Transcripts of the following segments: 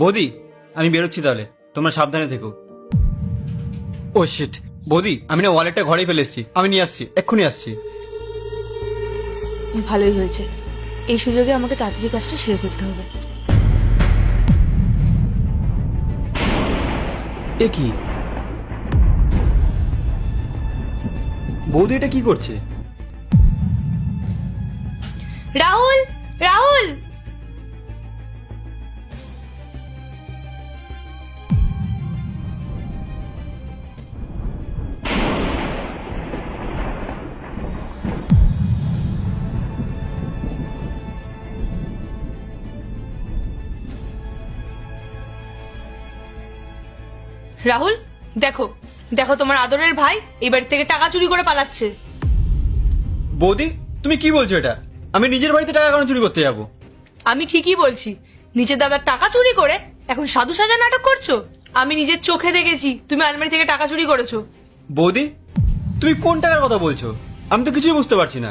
বৌদি, আমি বেরোচ্ছি তাহলে, তোমরা সাবধানে থেকো। ও শিট, বৌদি আমি না ওয়ালেটটা ঘরেই ফেলে এসেছি, আমি নিয়ে আসছি, এক্ষুনি আসছি। ভালোই হয়েছে, এই সুযোগে আমাকে তাড়াতাড়ি কাজটা সেরে ফেলতে হবে। এ কি বৌদি, এটা কি করছে? রাহুল, রাহুল! রাহুল, দেখো দেখো, তোমার আদরের ভাই এই বাড়ি থেকে টাকা চুরি করে পালাচ্ছে। বৌদি তুমি কি বলছো? এটা আমি নিজের বাড়িতে টাকা কেন চুরি করতে যাবো? আমি ঠিকই বলছি, নিজের দাদার টাকা চুরি করে এখন সাধু সাজা নাটক করছো। আমি নিজের চোখে দেখেছি তুমি আলমারি থেকে টাকা চুরি করেছো। বৌদি তুমি কোন টাকার কথা বলছো? আমি তো কিছুই বুঝতে পারছি না।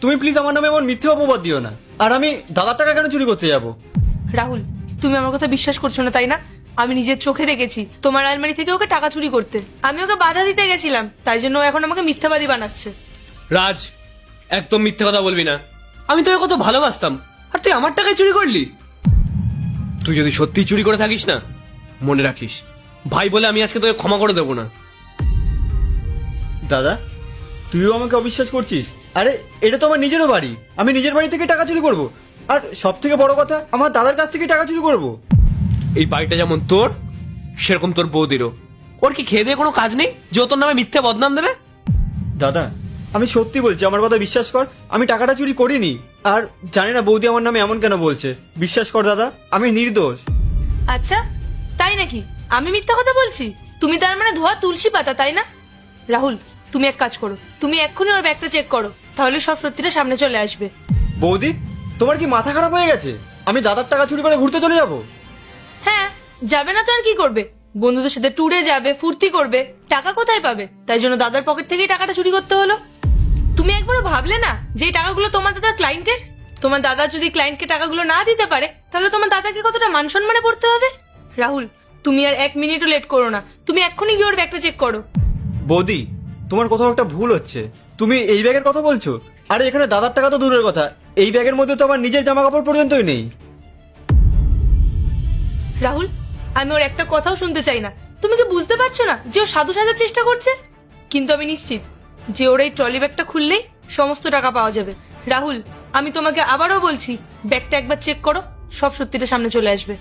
তুমি প্লিজ আমার নামে এমন মিথ্যে অপবাদ দিও না। আর আমি দাদার টাকা কেন চুরি করতে যাবো? রাহুল, তুমি আমার কথা বিশ্বাস করছো না তাই না? আমি নিজের চোখে দেখেছি তোমার আলমারি থেকে ওকে টাকা চুরি করতে। আমি ওকে বাধা দিতে গেছিলাম, তাই জন্য ও এখন আমাকে মিথ্যাবাদী বানাচ্ছে। রাজ, একদম মিথ্যে কথা বলবি না। আমি তোকে কত ভালোবাসতাম, আর তুই আমার টাকায় চুরি করলি। তুই যদি সত্যি চুরি করে থাকিস না, মনে রাখিস ভাই বলে আমি আজকে তোকে ক্ষমা করে দেবো না। দাদা, তুইও আমাকে অবিশ্বাস করছিস? আরে এটা তো আমার নিজেরও বাড়ি, আমি নিজের বাড়ি থেকে টাকা চুরি করব? আর সব থেকে বড় কথা, আমার দাদার কাছ থেকে টাকা চুরি করব? এই বাড়িটা যেমন তোর, সেরকম তোর বৌদিরও। ওর কি খেয়ে দিয়ে কোনো কাজ নেই যে ও তোর নামে মিথ্যে বদনাম দেবে? দাদা আমি সত্যি বলছি, আমার কথা বিশ্বাস কর, আমি টাকাটা চুরি করিনি। আর জানি না বৌদি আমার নামে এমন কেন বলছে। বিশ্বাস কর দাদা, আমি নির্দোষ। আচ্ছা তাই নাকি? আমি মিথ্যা কথা বলছি? তুমি তার মানে ধোয়া তুলসী পাতা, তাই না? রাহুল, তুমি এক কাজ করো, তুমি এক্ষুনি ওর ব্যাগটা চেক করো, তাহলে সব সত্যিটা সামনে চলে আসবে। বৌদি তোমার কি মাথা খারাপ হয়ে গেছে? আমি দাদার টাকা চুরি করে ঘুরতে চলে যাব? হ্যাঁ, যাবে না তো আর কি করবে? বন্ধুদের সাথে ট্যুরে যাবে, ফুর্তি করবে, টাকা কোথায় পাবে? তাই জন্য দাদার পকেট থেকেই টাকাটা চুরি করতে হলো। তুমি একবারও ভাবলে না যে এই টাকাগুলো তোমার দাদার ক্লায়েন্টের? তোমার দাদা যদি ক্লায়েন্টকে টাকাগুলো না দিতে পারে, তাহলে তোমার দাদাকে কতটা মান সম্মানে পড়তে হবে। রাহুল, তুমি আর এক মিনিটও লেট করো না, তুমি এক্ষুনি গিয়ে ওর ব্যাগটা চেক করো। বৌদি তোমার কোথাও একটা ভুল হচ্ছে। তুমি এই ব্যাগের কথা বলছো? আরে এখানে দাদার টাকা তো দূরের কথা, এই ব্যাগের মধ্যে তো আমার নিজের জামা কাপড় পর্যন্তই নেই। রাহুল, আমি ওর একটা কথাও শুনতে চাই না। তুমি কি বুঝতে পারছো না যে ও সাধু সাজার চেষ্টা করছে? কিন্তু আমি নিশ্চিত যে ওর এই ট্রলি ব্যাগটা খুললেই সমস্ত টাকা পাওয়া যাবে। রাহুল, আমি তোমাকে আবারও বলছি, ব্যাগটা একবার চেক করো, সব সত্যিটা সামনে চলে আসবে।